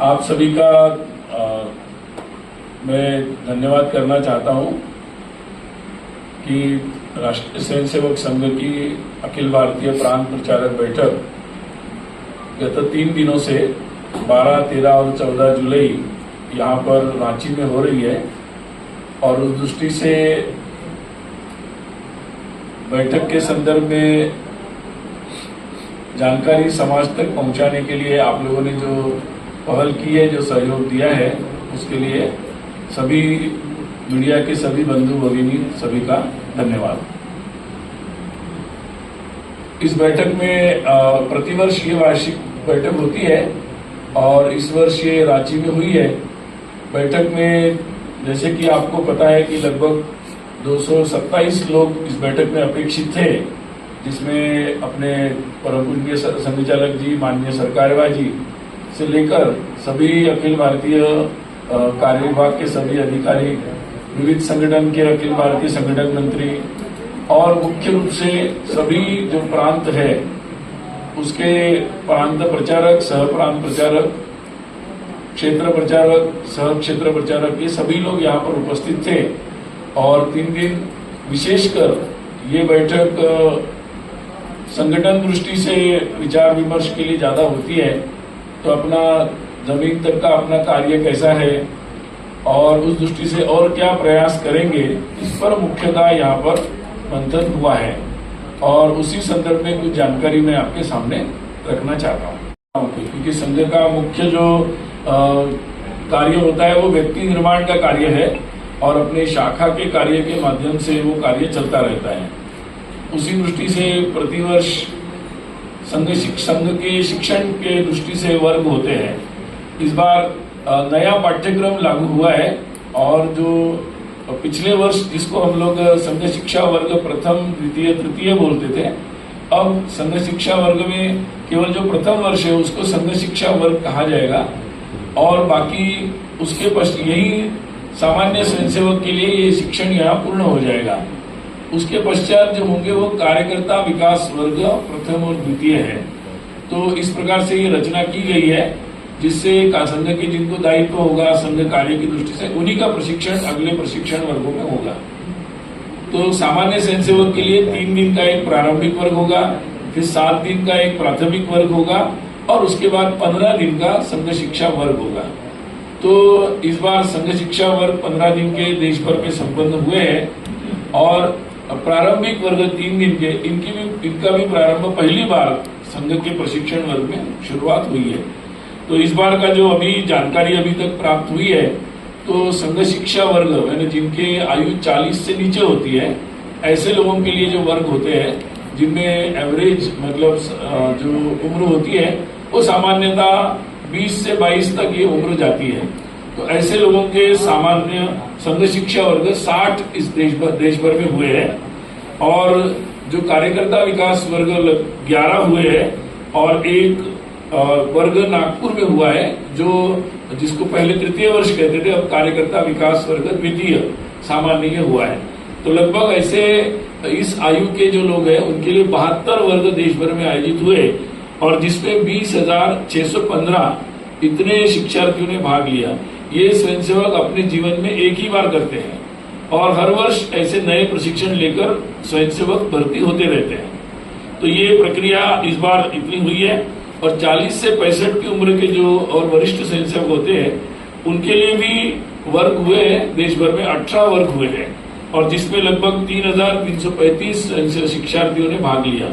आप सभी का मैं धन्यवाद करना चाहता हूं कि राष्ट्रीय स्वयंसेवक संघ की अखिल भारतीय प्रांत प्रचारक बैठक गत 3 दिनों से 12, 13 और 14 जुलाई यहाँ पर रांची में हो रही है और उस दृष्टि से बैठक के संदर्भ में जानकारी समाज तक पहुंचाने के लिए आप लोगों ने जो पहल की है, जो सहयोग दिया है, उसके लिए सभी मीडिया के सभी बंधु भगिनी सभी का धन्यवाद। इस बैठक में प्रतिवर्ष ये वार्षिक बैठक होती है और इस वर्ष ये रांची में हुई है। बैठक में जैसे कि आपको पता है कि लगभग 227 लोग इस बैठक में अपेक्षित थे, जिसमें अपने परम पूज्य संघचालक जी, माननीय सरकार्यवाह जी से लेकर सभी अखिल भारतीय कार्य विभाग के सभी अधिकारी, विविध संगठन के अखिल भारतीय संगठन मंत्री और मुख्य रूप से सभी जो प्रांत है उसके प्रांत प्रचारक, सह प्रांत प्रचारक, क्षेत्र प्रचारक, सह क्षेत्र प्रचारक, ये सभी लोग यहाँ पर उपस्थित थे। और 3 दिन विशेषकर ये बैठक संगठन दृष्टि से विचार विमर्श के लिए ज्यादा होती है, तो अपना जमीन तक का अपना कार्य कैसा है और उस दृष्टि से और क्या प्रयास करेंगे, इस पर मुख्यतः यहाँ पर मंथन हुआ है और उसी संदर्भ में कुछ जानकारी मैं आपके सामने रखना चाहता हूँ। क्योंकि संघ का मुख्य जो कार्य होता है वो व्यक्ति निर्माण का कार्य है और अपने शाखा के कार्य के माध्यम से वो कार्य चलता रहता है। उसी दृष्टि से प्रतिवर्ष संघ के शिक्षण के दृष्टि से वर्ग होते हैं। इस बार नया पाठ्यक्रम लागू हुआ है और जो पिछले वर्ष जिसको हम लोग संघ शिक्षा वर्ग प्रथम, द्वितीय, तृतीय बोलते थे, अब संघ शिक्षा वर्ग में केवल जो प्रथम वर्ष है उसको संघ शिक्षा वर्ग कहा जाएगा और बाकी उसके पश्चात यही सामान्य स्वयंसेवक के लिए ये शिक्षण यहाँ पूर्ण हो जाएगा। उसके पश्चात जो होंगे वो कार्यकर्ता विकास वर्ग प्रथम और द्वितीय है। तो इस प्रकार से ये रचना की गई है जिससे संघ के जिनको दायित्व होगा संघ कार्य की दृष्टि से उन्हीं का प्रशिक्षण अगले प्रशिक्षण वर्गों में होगा। तो सामान्य स्वयंसेवक के लिए 3 दिन का एक प्रारंभिक वर्ग होगा, फिर 7 दिन का एक प्राथमिक वर्ग होगा और उसके बाद 15 दिन का संघ शिक्षा वर्ग होगा। तो इस बार संघ शिक्षा वर्ग 15 दिन के देश भर में संपन्न हुए हैं और प्रारंभिक वर्ग 3 दिन के इनका भी प्रारंभ पहली बार संघ के प्रशिक्षण वर्ग में शुरुआत हुई है। तो इस बार का जो अभी जानकारी अभी तक प्राप्त हुई है, तो संघ शिक्षा वर्ग यानी जिनके आयु 40 से नीचे होती है, ऐसे लोगों के लिए जो वर्ग होते हैं जिनमें एवरेज मतलब जो उम्र होती है वो सामान्यतः 20 से 22 तक ये उम्र जाती है। तो ऐसे लोगों के सामान्य संघ शिक्षा वर्ग 60 इस देश भर में हुए हैं और जो कार्यकर्ता विकास वर्ग 11 हुए हैं और एक वर्ग नागपुर में हुआ है जो जिसको पहले तृतीय वर्ष कहते थे, अब कार्यकर्ता विकास वर्ग द्वितीय सामान्य हुआ है। तो लगभग ऐसे इस आयु के जो लोग हैं उनके लिए 72 वर्ग देश भर में आयोजित हुए और जिसमें 20,615 इतने शिक्षार्थियों ने भाग लिया। ये स्वयंसेवक अपने जीवन में एक ही बार करते हैं और हर वर्ष ऐसे नए प्रशिक्षण लेकर स्वयंसेवक भर्ती होते रहते हैं। तो ये प्रक्रिया इस बार इतनी हुई है और 40 से 65 की उम्र के जो और वरिष्ठ स्वयंसेवक होते हैं उनके लिए भी वर्ग हुए हैं। देश भर में 18 वर्ग हुए हैं और जिसमें लगभग 3,335 शिक्षार्थियों ने भाग लिया।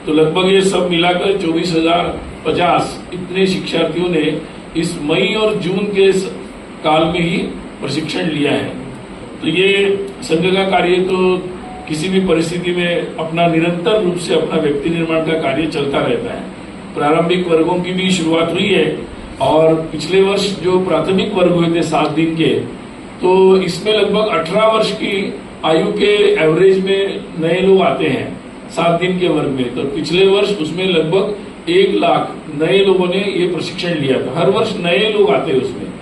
तो लगभग ये सब मिलाकर 24,050 इतने शिक्षार्थियों ने इस मई और जून के काल में ही प्रशिक्षण लिया है। तो ये संघ का कार्य तो किसी भी परिस्थिति में अपना निरंतर रूप से अपना व्यक्ति निर्माण का कार्य चलता रहता है। प्रारंभिक वर्गों की भी शुरुआत हुई है और पिछले वर्ष जो प्राथमिक वर्ग हुए थे 7 दिन के, तो इसमें लगभग 18 वर्ष की आयु के एवरेज में नए लोग आते हैं 7 दिन के वर्ग में। तो पिछले वर्ष उसमें लगभग 1 लाख नए लोगों ने ये प्रशिक्षण लिया था। हर वर्ष नए लोग आते हैं उसमें।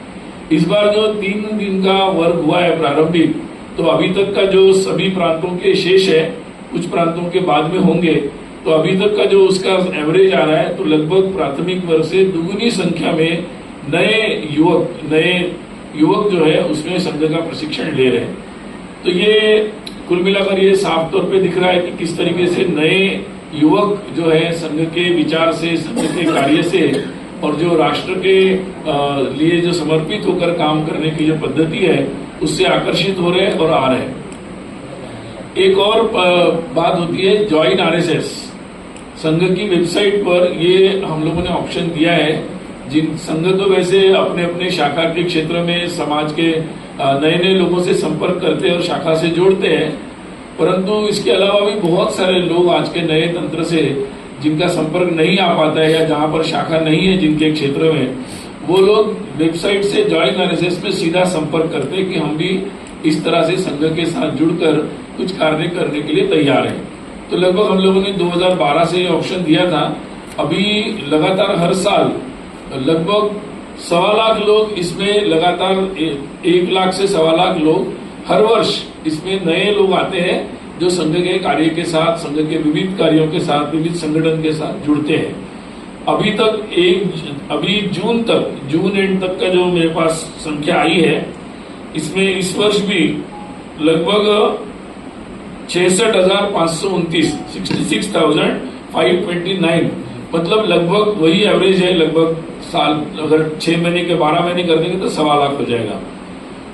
इस बार जो 3 दिन का वर्ग हुआ है प्रारंभिक, तो अभी तक का जो सभी प्रांतों के शेष है, कुछ प्रांतों के बाद में होंगे, तो अभी तक का जो उसका एवरेज आ रहा है तो लगभग प्राथमिक वर्ग से दुगुनी संख्या में नए युवक जो है उसमें संघ का प्रशिक्षण ले रहे हैं। तो ये कुल मिलाकर ये साफ तौर पे दिख रहा है कि किस तरीके से नए युवक जो है संघ के विचार से, संघ के कार्य से और जो राष्ट्र के लिए जो समर्पित होकर काम करने की जो पद्धति है उससे आकर्षित हो रहे हैं और आ रहे हैं। एक और बात होती है ज्वाइन आरएसएस। संघ की वेबसाइट पर ये हम लोगों ने ऑप्शन दिया है। जिन संघ तो वैसे अपने अपने शाखा के क्षेत्र में समाज के नए नए लोगों से संपर्क करते हैं और शाखा से जोड़ते हैं, परंतु इसके अलावा भी बहुत सारे लोग आज के नए तंत्र से जिनका संपर्क नहीं आ पाता है या जहां पर शाखा नहीं है जिनके क्षेत्र में, वो लोग वेबसाइट से ज्वाइन आरएसएस में सीधा संपर्क करते हैं कि हम भी इस तरह से संघ के साथ जुड़कर कुछ कार्य करने के लिए तैयार हैं। तो लगभग हम लोगों ने 2012 से ऑप्शन दिया था। अभी लगातार हर साल लगभग 1.25 लाख लोग इसमें लगातार 1 लाख से 1.25 लाख लोग हर वर्ष इसमें नए लोग आते हैं जो संघ के कार्य के साथ, संघ के विविध कार्यों के साथ, विविध संगठन के साथ जुड़ते हैं। अभी जून एंड तक का जो मेरे पास संख्या आई है, इसमें इस वर्ष भी लगभग 66,529 66,529 मतलब लगभग वही एवरेज है। लगभग साल अगर 6 महीने के 12 महीने कर देंगे तो 1.25 लाख हो जाएगा।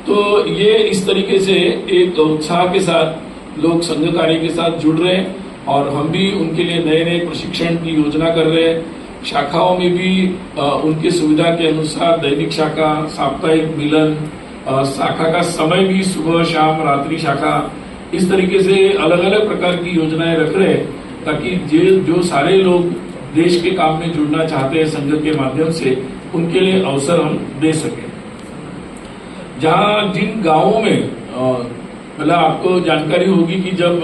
तो ये इस तरीके से एक उत्साह के साथ लोग संघ कार्य के साथ जुड़ रहे हैं और हम भी उनके लिए नए नए प्रशिक्षण की योजना कर रहे हैं। शाखाओं में भी उनकी सुविधा के अनुसार दैनिक शाखा, साप्ताहिक मिलन, शाखा का समय भी सुबह शाम रात्रि शाखा, इस तरीके से अलग अलग प्रकार की योजनाएं रख रहे हैं ताकि जो सारे लोग देश के काम में जुड़ना चाहते हैं संघ के माध्यम से, उनके लिए अवसर हम दे सके। जहां जिन गांवों में मतलब आपको जानकारी होगी कि जब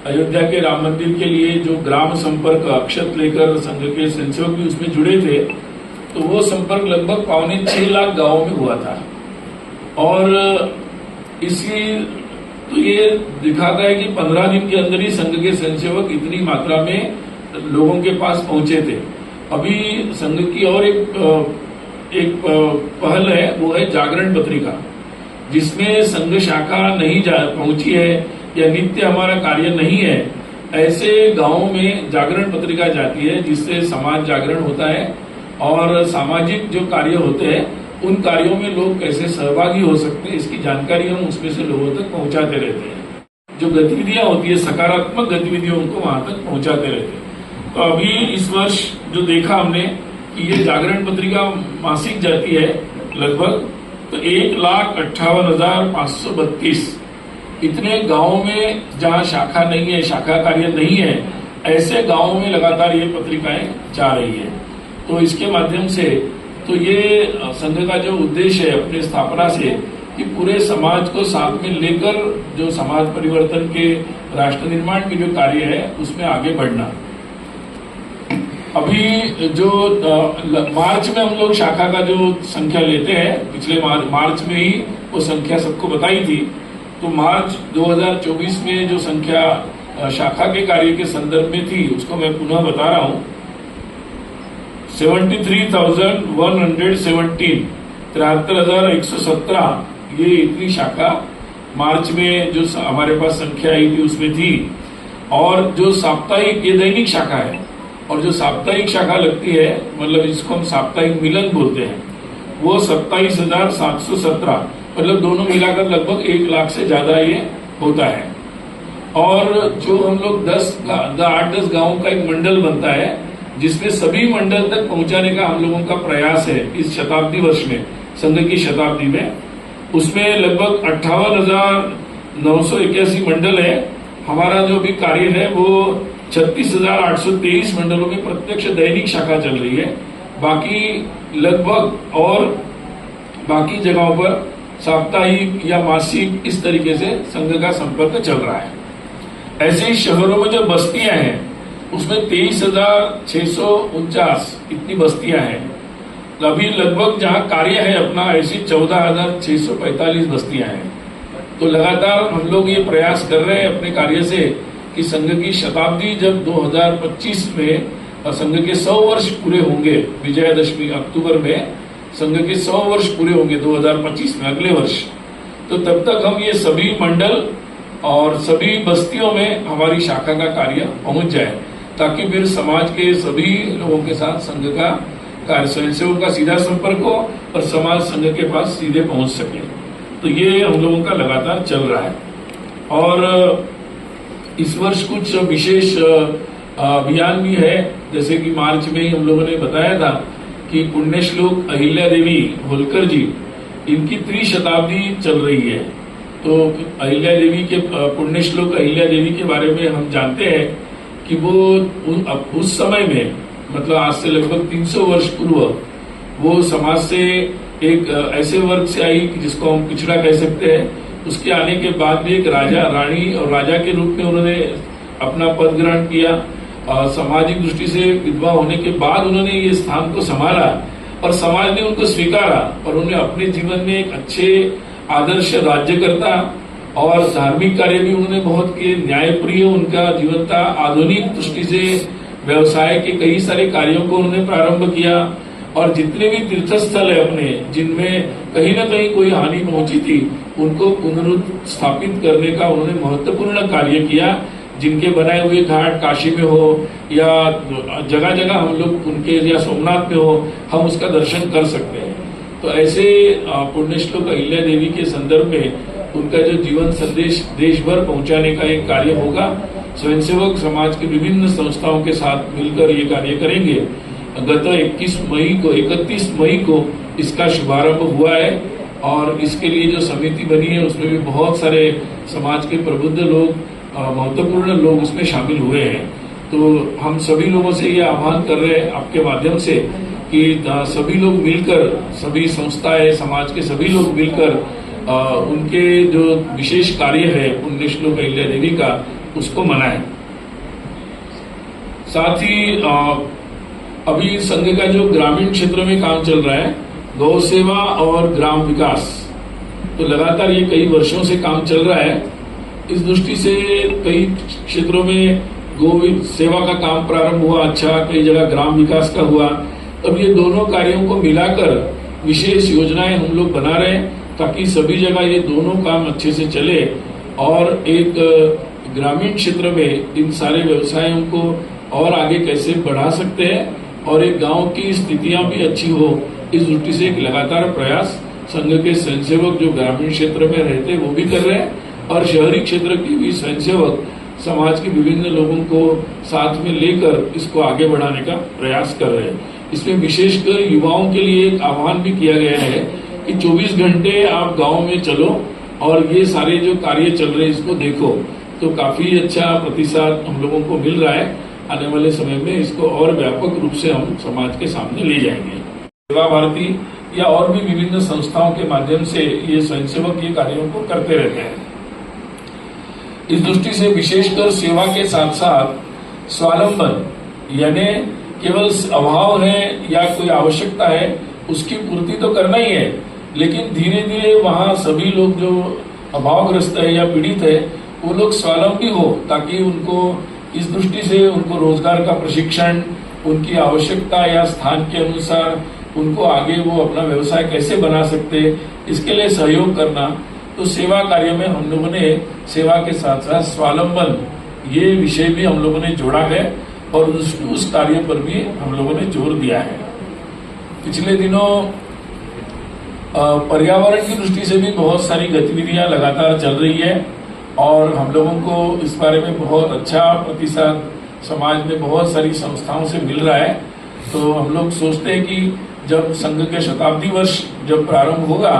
अयोध्या के राम मंदिर के लिए जो ग्राम संपर्क अक्षत लेकर संघ के स्वयंसेवक भी उसमें जुड़े थे, तो वो संपर्क लगभग 6.25 लाख गांवों में हुआ था। और इसी तो ये दिखाता है कि 15 दिन के अंदर ही संघ के स्वयंसेवक इतनी मात्रा में लोगों के पास पहुंचे थे। अभी संघ की और एक पहल है, वो है जागरण पत्रिका, जिसमें संघ शाखा नहीं पहुंची है या नित्य हमारा कार्य नहीं है, ऐसे गांवों में जागरण पत्रिका जाती है जिससे समाज जागरण होता है और सामाजिक जो कार्य होते हैं उन कार्यों में लोग कैसे सहभागी हो सकते हैं इसकी जानकारी हम उसमें से लोगों तक पहुंचाते रहते हैं। जो गतिविधियां होती है, सकारात्मक गतिविधियों को वहां तक पहुंचाते रहते हैं। तो अभी इस वर्ष जो देखा हमने कि ये जागरण पत्रिका मासिक जाती है लगभग, तो 1,58,532 इतने गांवों में जहां शाखा नहीं है, शाखा कार्य नहीं है, ऐसे गांवों में लगातार ये पत्रिकाएं जा रही है। तो इसके माध्यम से तो ये संघ का जो उद्देश्य है अपनी स्थापना से कि पूरे समाज को साथ में लेकर जो समाज परिवर्तन के, राष्ट्र निर्माण के जो कार्य है उसमें आगे बढ़ना। अभी जो मार्च में हम लोग शाखा का जो संख्या लेते हैं, पिछले मार्च में ही वो संख्या सबको बताई थी। तो मार्च 2024 में जो संख्या शाखा के कार्य के संदर्भ में थी उसको मैं पुनः बता रहा हूं। 73,117 73,117 ये इतनी शाखा मार्च में जो हमारे पास संख्या आई थी उसमें थी। और जो साप्ताहिक, ये दैनिक शाखा है, और जो साप्ताहिक शाखा लगती है मतलब इसको हम साप्ताहिक मिलन बोलते हैं, वो 27,717 मतलब दोनों मिलाकर लगभग 1 लाख से ज्यादा ये होता है। और जो हम लोग 8-10 गांवों का एक मंडल बनता है जिसमें सभी मंडल तक पहुंचाने का हम लोगों का प्रयास है इस शताब्दी वर्ष में, संघ की शताब्दी में। उसमें लगभग 58,981 मंडल है। हमारा जो भी कार्य है वो 36,823 मंडलों में प्रत्यक्ष दैनिक शाखा चल रही है। बाकी लगभग और बाकी जगहों पर साप्ताहिक या मासिक इस तरीके से संघ का संपर्क चल रहा है। ऐसे ही शहरों में जो बस्तियां हैं उसमें 23,649 इतनी बस्तियां हैं। अभी लगभग जहां कार्य है अपना ऐसी 14,645 बस्तियां हैं। तो लगातार हम लोग ये प्रयास कर रहे हैं अपने कार्य से कि संघ की शताब्दी जब 2025 में संघ के 100 वर्ष पूरे होंगे, विजयादशमी अक्टूबर में संघ के 100 वर्ष पूरे होंगे 2025 में, अगले वर्ष, तो तब तक हम ये सभी मंडल और सभी बस्तियों में हमारी शाखा का कार्य पहुंच जाए, ताकि फिर समाज के सभी लोगों के साथ संघ का कार्य, स्वयंसेवक का सीधा संपर्क हो और समाज संघ के पास सीधे पहुंच सके। तो ये हम लोगों का लगातार चल रहा है। और इस वर्ष कुछ विशेष अभियान भी है, जैसे कि मार्च में ही हम लोगों ने बताया था कि पुण्य श्लोक अहिल्या देवी होलकर जी, इनकी त्रिशताब्दी चल रही है। तो अहिल्या देवी के पुण्य श्लोक अहिल्या देवी के बारे में हम जानते हैं कि वो उस समय में, मतलब आज से लगभग 300 वर्ष पूर्व, वो समाज से एक ऐसे वर्ग से आई जिसको हम पिछड़ा कह सकते हैं। उसके आने के बाद भी एक राजा, रानी और राजा के रूप में उन्होंने अपना पद ग्रहण किया। सामाजिक दृष्टि से विधवा होने के बाद उन्होंने ये स्थान को संभाला और समाज ने उनको स्वीकारा और उन्हें अपने जीवन में एक अच्छे आदर्श राज्यकर्ता और धार्मिक कार्य भी उन्होंने बहुत किए, न्यायप्रिय उनका जीवन था। आधुनिक दृष्टि से व्यवसाय के कई सारे कार्यों को उन्होंने प्रारंभ किया और जितने भी तीर्थस्थल है अपने, जिनमें कहीं ना कहीं कोई हानि पहुंची थी, उनको पुनरुत्थापित करने का उन्होंने महत्वपूर्ण कार्य किया। जिनके बनाए हुए घाट काशी में हो या जगह जगह हम लोग उनके, या सोमनाथ में हो, हम उसका दर्शन कर सकते हैं। तो ऐसे पुण्य श्लोक अहिल्या देवी के संदर्भ में उनका जो जीवन संदेश देश भर पहुंचाने का एक कार्य होगा। स्वयंसेवक समाज की विभिन्न संस्थाओं के साथ मिलकर ये कार्य करेंगे। गत 31 मई को इसका शुभारंभ हुआ है और इसके लिए जो समिति बनी है उसमें भी बहुत सारे समाज के प्रबुद्ध लोग, महत्वपूर्ण लोग उसमें शामिल हुए हैं। तो हम सभी लोगों से ये आह्वान कर रहे हैं आपके माध्यम से कि सभी लोग मिलकर, सभी संस्थाएं, समाज के सभी लोग मिलकर उनके जो विशेष कार्य है पुण्य श्लोक अहिल्या देवी का, उसको मनाएं। साथ ही अभी संघ का जो ग्रामीण क्षेत्र में काम चल रहा है, गौ सेवा और ग्राम विकास, तो लगातार ये कई वर्षों से काम चल रहा है। इस दृष्टि से कई क्षेत्रों में गौ सेवा का काम प्रारंभ हुआ, अच्छा, कई जगह ग्राम विकास का हुआ। अब ये दोनों कार्यों को मिलाकर विशेष योजनाएं हम लोग बना रहे हैं ताकि सभी जगह ये दोनों काम अच्छे से चले और एक ग्रामीण क्षेत्र में इन सारे व्यवसायों को और आगे कैसे बढ़ा सकते हैं और एक गांव की स्थितियां भी अच्छी हो, इस दृष्टि से एक लगातार प्रयास संघ के स्वयंसेवक जो ग्रामीण क्षेत्र में रहते हैं वो भी कर रहे हैं और शहरी क्षेत्र के भी स्वयंसेवक समाज के विभिन्न लोगों को साथ में लेकर इसको आगे बढ़ाने का प्रयास कर रहे हैं। इसमें विशेषकर युवाओं के लिए एक आह्वान भी किया गया है कि 24 घंटे आप गांव में चलो और ये सारे जो कार्य चल रहे हैं इसको देखो। तो काफी अच्छा प्रतिसाद हम लोगों को मिल रहा है। आने वाले समय में इसको और व्यापक रूप से हम समाज के सामने ले जाएंगे। सेवा भारती या और भी विभिन्न संस्थाओं के माध्यम से ये स्वयंसेवक ये कार्यों को करते रहते हैं। इस दृष्टि से विशेषकर सेवा के साथ साथ स्वावलंबन, यानी केवल अभाव है या कोई आवश्यकता है उसकी पूर्ति तो करना ही है, लेकिन धीरे धीरे वहां सभी लोग जो अभावग्रस्त है या पीड़ित है वो लोग स्वावलंबी हो, ताकि उनको इस दृष्टि से उनको रोजगार का प्रशिक्षण, उनकी आवश्यकता या स्थान के अनुसार उनको आगे वो अपना व्यवसाय कैसे बना सकते, इसके लिए सहयोग करना। तो सेवा कार्य में हम लोगों ने सेवा के साथ साथ स्वावलंबन ये विषय भी हम लोगों ने जोड़ा है और उस कार्य पर भी हम लोगों ने जोर दिया है। पिछले दिनों पर्यावरण की दृष्टि से भी बहुत सारी गतिविधियां लगातार चल रही है और हम लोगों को इस बारे में बहुत अच्छा प्रतिसाद समाज में बहुत सारी संस्थाओं से मिल रहा है। तो हम लोग सोचते हैं कि जब संघ के शताब्दी वर्ष जब प्रारंभ होगा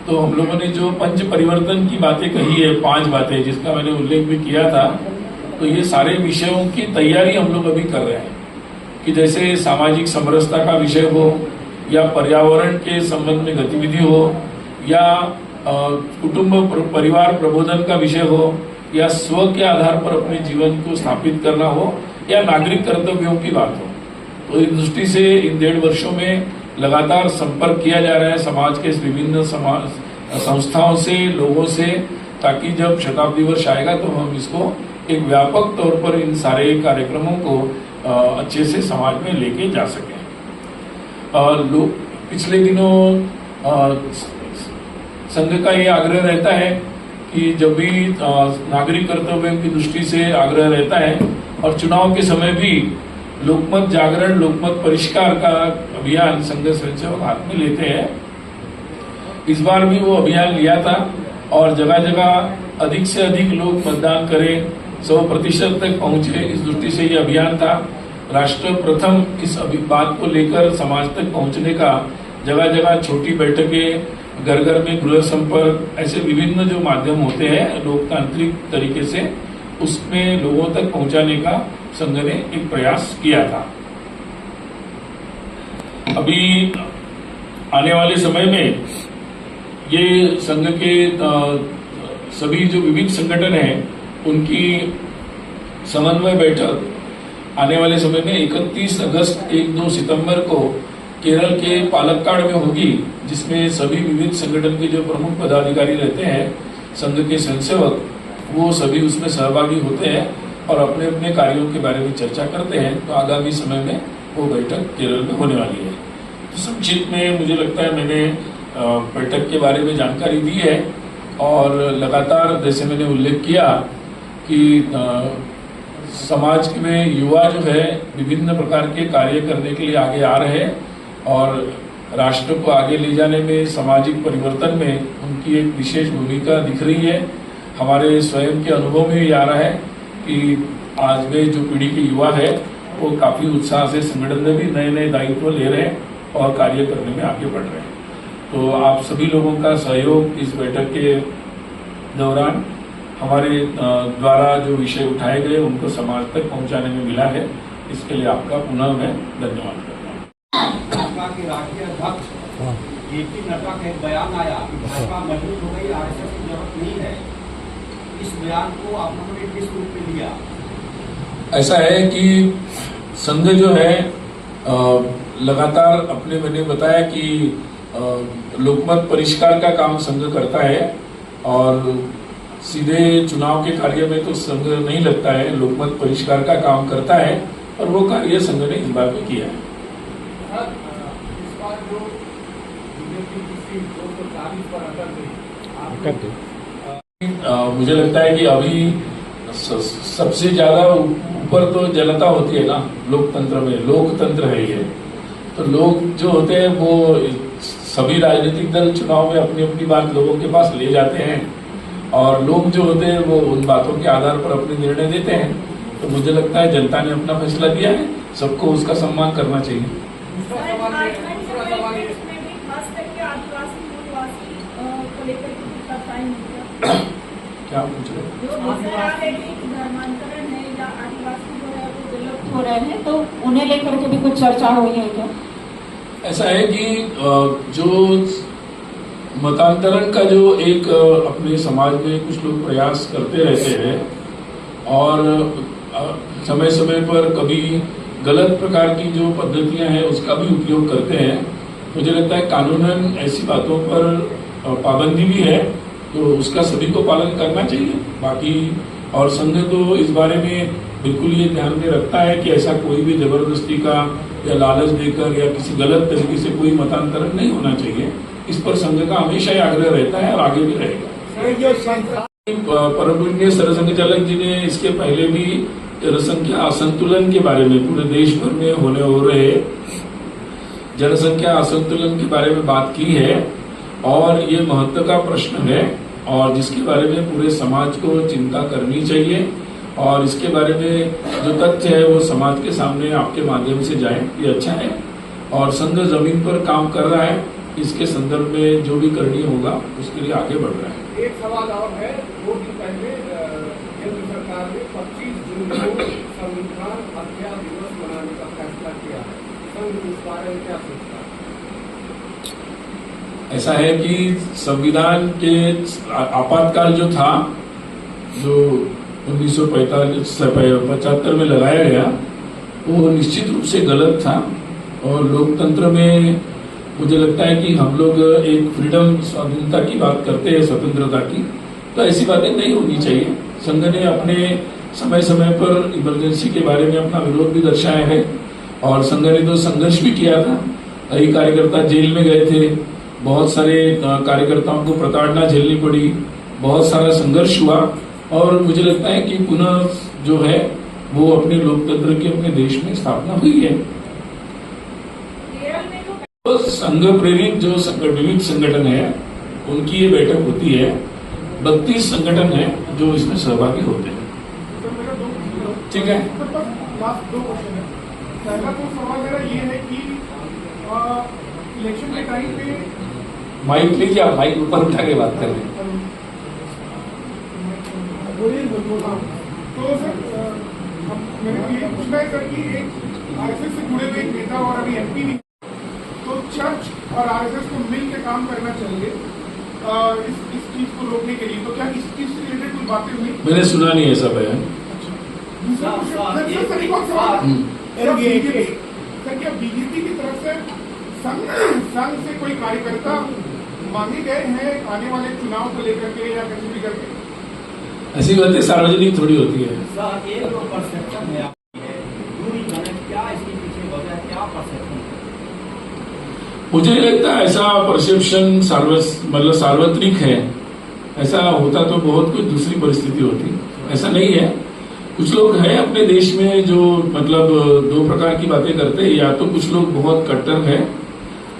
तो हम लोगों ने जो पंच परिवर्तन की बातें कही है, 5 बातें जिसका मैंने उल्लेख भी किया था, तो ये सारे विषयों की तैयारी हम लोग अभी कर रहे हैं कि जैसे सामाजिक समरसता का विषय हो या पर्यावरण के संबंध में गतिविधि हो या कुटुंब परिवार प्रबोधन का विषय हो या स्व के आधार पर अपने जीवन को स्थापित करना हो या नागरिक कर्तव्यों की बात हो। तो इस दृष्टि से इन 1.5 वर्षों में लगातार संपर्क किया जा रहा है समाज के विभिन्न संस्थाओं से, लोगों से, ताकि जब शताब्दी वर्ष आएगा तो हम इसको एक व्यापक तौर पर इन सारे कार्यक्रमों को अच्छे से समाज में लेके जा सकें। पिछले दिनों संघ का ये आग्रह रहता है कि जब भी नागरिक कर्तव्य की दृष्टि से आग्रह रहता है और चुनाव के समय भी लोकमत जागरण, लोकमत परिष्कार का अभियान संघ स्वयंसेवक हाथ में लेते हैं। इस बार भी वो अभियान लिया था और जगह जगह अधिक से अधिक लोग मतदान करें, 100% तक पहुंचे, इस दृष्टि से ये अभियान था। राष्ट्र प्रथम इस बात को लेकर समाज तक पहुंचने का जगह जगह छोटी बैठकें, घर घर में गृह संपर्क, ऐसे विभिन्न जो माध्यम होते हैं लोकतांत्रिक तरीके से, उसमें लोगों तक पहुंचाने का संघ ने एक प्रयास किया था। अभी आने वाले समय में ये संघ के सभी जो विविध संगठन हैं उनकी समन्वय बैठक आने वाले समय में 31 अगस्त 1-2 सितंबर को केरल के पालक्काड़ में होगी, जिसमें सभी विविध संगठन के जो प्रमुख पदाधिकारी रहते हैं, संघ के स्वयंसेवक, वो सभी उसमें सहभागी होते हैं और अपने अपने कार्यों के बारे में चर्चा करते हैं। तो आगामी समय में वो बैठक केरल में होने वाली है। तो संक्षिप्त में मुझे लगता है मैंने बैठक के बारे में जानकारी दी है और लगातार जैसे मैंने उल्लेख किया कि समाज में युवा जो है विभिन्न प्रकार के कार्य करने के लिए आगे आ रहे हैं और राष्ट्र को आगे ले जाने में, सामाजिक परिवर्तन में उनकी एक विशेष भूमिका दिख रही है। हमारे स्वयं के अनुभव में भी आ रहा है कि आज में जो पीढ़ी के युवा है वो काफी उत्साह से संगठन में भी नए नए दायित्व ले रहे हैं और कार्य करने में आगे बढ़ रहे हैं। तो आप सभी लोगों का सहयोग इस बैठक के दौरान हमारे द्वारा जो विषय उठाए गए उनको समाज तक पहुंचाने में मिला है, इसके लिए आपका पुनः मैं धन्यवाद करता हूँ। भाजपा के राष्ट्रीय अध्यक्ष जेपी नड्डा का एक बयान आया कि भाजपा मजबूत हो गई, आरएसएस की जरूरत नहीं है। इस बयान को आप लोगों ने किस रूप में लिया? ऐसा है कि संघ जो है लगातार अपने, मैंने बताया कि लोकमत परिष्कार का काम संघ करता है और सीधे चुनाव के कार्य में तो संघ नहीं लगता है, लोकमत परिष्कार का काम करता है और वो कार्य संघ ने इस बार में किया है। मुझे लगता है कि अभी सबसे ज्यादा ऊपर तो जनता होती है ना लोकतंत्र में, लोकतंत्र है ये। तो लोग जो होते हैं वो सभी राजनीतिक दल चुनाव में अपनी अपनी बात लोगों के पास ले जाते हैं और लोग जो होते हैं वो उन बातों के आधार पर अपने निर्णय देते हैं। तो मुझे लगता है जनता ने अपना फैसला दिया है, सबको उसका सम्मान करना चाहिए। क्या पूछ रहे हो रहे हैं, तो उन्हें लेकर के भी कुछ चर्चा हुई है क्या? ऐसा है कि जो मतांतरण का जो एक अपने समाज में कुछ लोग प्रयास करते रहते हैं और समय समय पर कभी गलत प्रकार की जो पद्धतियां हैं उसका भी उपयोग करते हैं। मुझे लगता है कानूनन ऐसी बातों पर पाबंदी भी है, तो उसका सभी को पालन करना चाहिए। बाकी और संघ तो इस बारे में बिल्कुल ये ध्यान में रखता है कि ऐसा कोई भी जबरदस्ती का या लालच देकर या किसी गलत तरीके से कोई मतांतरण नहीं होना चाहिए। इस पर संघ का हमेशा ही आग्रह रहता है और आगे भी रहेगा। परम पूज्य सरसंघ चालक जी ने इसके पहले भी जनसंख्या असंतुलन के बारे में, पूरे देश भर में हो रहे जनसंख्या असंतुलन के बारे में बात की है और ये महत्व का प्रश्न है और जिसके बारे में पूरे समाज को चिंता करनी चाहिए और इसके बारे में जो तथ्य है वो समाज के सामने आपके माध्यम से जाए, ये अच्छा है। और संघ जमीन पर काम कर रहा है, इसके संदर्भ में जो भी करणीय होगा उसके लिए आगे बढ़ रहा है। एक सवाल और है, 2 दिन पहले केंद्र सरकार ने 25 जून को संविधान हत्या दिवस मनाने का फैसला किया है। संघ इस बारे में क्या सोचता है? ऐसा है कि संविधान के आपातकाल जो था, जो 1975 में लगाया गया, वो निश्चित रूप से गलत था और लोकतंत्र में मुझे लगता है कि हम लोग एक फ्रीडम, स्वाधीनता की बात करते हैं, स्वतंत्रता की, तो ऐसी बातें नहीं होनी चाहिए। संघ ने अपने समय समय पर इमरजेंसी के बारे में अपना विरोध भी दर्शाया है और संघ ने तो संघर्ष भी किया था। कई कार्यकर्ता जेल में गए थे, बहुत सारे कार्यकर्ताओं को प्रताड़ना झेलनी पड़ी, बहुत सारा संघर्ष हुआ और मुझे लगता है कि पुनः जो है वो अपने लोकतंत्र की अपने देश में स्थापना हुई है। तो संघ प्रेरित जो विविध संगठन है उनकी ये बैठक होती है। 32 संगठन है जो इसमें सहभागी होते हैं। ठीक है, लास्ट 2 क्वेश्चन है। पहला तो सवाल मेरा ये है कि इलेक्शन के टाइम पे माइक लीजिए, आप माइक ऊपर उठा के बात कर रहे हैं। तो सर मैंने ये पूछना है सर कि एक आरएसएस से जुड़े हुए एक नेता और अभी एमपी नहीं, तो चर्च और आरएसएस को मिलकर काम करना चाहिए इस चीज को रोकने के लिए। तो क्या इस चीज से रिलेटेड कुछ बातें हुई? मैंने सुना नहीं ऐसा बयान। सर क्या बीजेपी की तरफ से संघ से कोई कार्यकर्ता मांगे गए हैं आने वाले चुनाव को लेकर के या किसी भी करके? ऐसी बातें सार्वजनिक थोड़ी होती है। सर ये जो परसेप्शन है दूरी जाने क्या इसके पीछे वजह क्या परसेप्शन है? मुझे नहीं लगता ऐसा परसेप्शन मतलब सार्वत्रिक है। ऐसा होता तो बहुत कुछ दूसरी परिस्थिति होती, ऐसा नहीं है। कुछ लोग हैं अपने देश में जो मतलब 2 प्रकार की बातें करते हैं। या तो कुछ लोग बहुत कट्टर हैं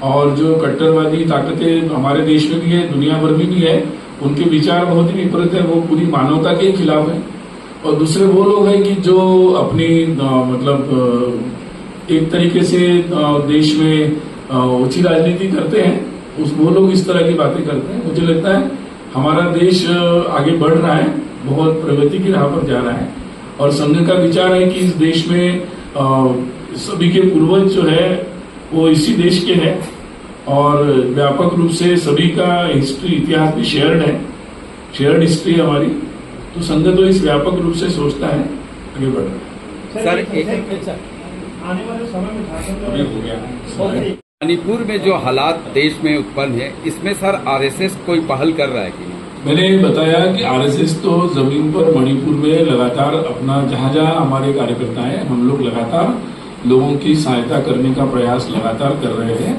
और जो कट्टरवादी ताकतें हमारे देश में भी है, दुनिया भर में भी है, उनके विचार बहुत ही विपरीत है, वो पूरी मानवता के खिलाफ है। और दूसरे वो लोग हैं कि जो अपनी मतलब एक तरीके से देश में ऊंची राजनीति करते हैं, वो लोग इस तरह की बातें करते हैं। मुझे लगता है हमारा देश आगे बढ़ रहा है, बहुत प्रगति की राह पर जा रहा है और संघ का विचार है कि इस देश में सभी के पूर्वज जो है वो इसी देश के हैं और व्यापक रूप से सभी का हिस्ट्री इतिहास भी शेयर्ड हिस्ट्री हमारी। तो संघ तो इस व्यापक रूप से सोचता है, आगे बढ़ रहा है। सर आने वाले समय में झारखंड अभी हो गया। मणिपुर में जो हालात देश में उत्पन्न है, इसमें सर आरएसएस कोई पहल कर रहा है कि नहीं? मैंने बताया कि आरएसएस तो जमीन पर मणिपुर में लगातार अपना जहां जहां हमारे कार्यकर्ता हैं, हम लोग लगातार लोगों की सहायता करने का प्रयास लगातार कर रहे हैं।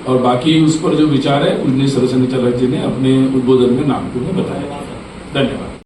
और बाकी उस पर जो विचार है उन्हें सरसंघ चालक जी ने अपने उद्बोधन में नागपुर में बताया। धन्यवाद।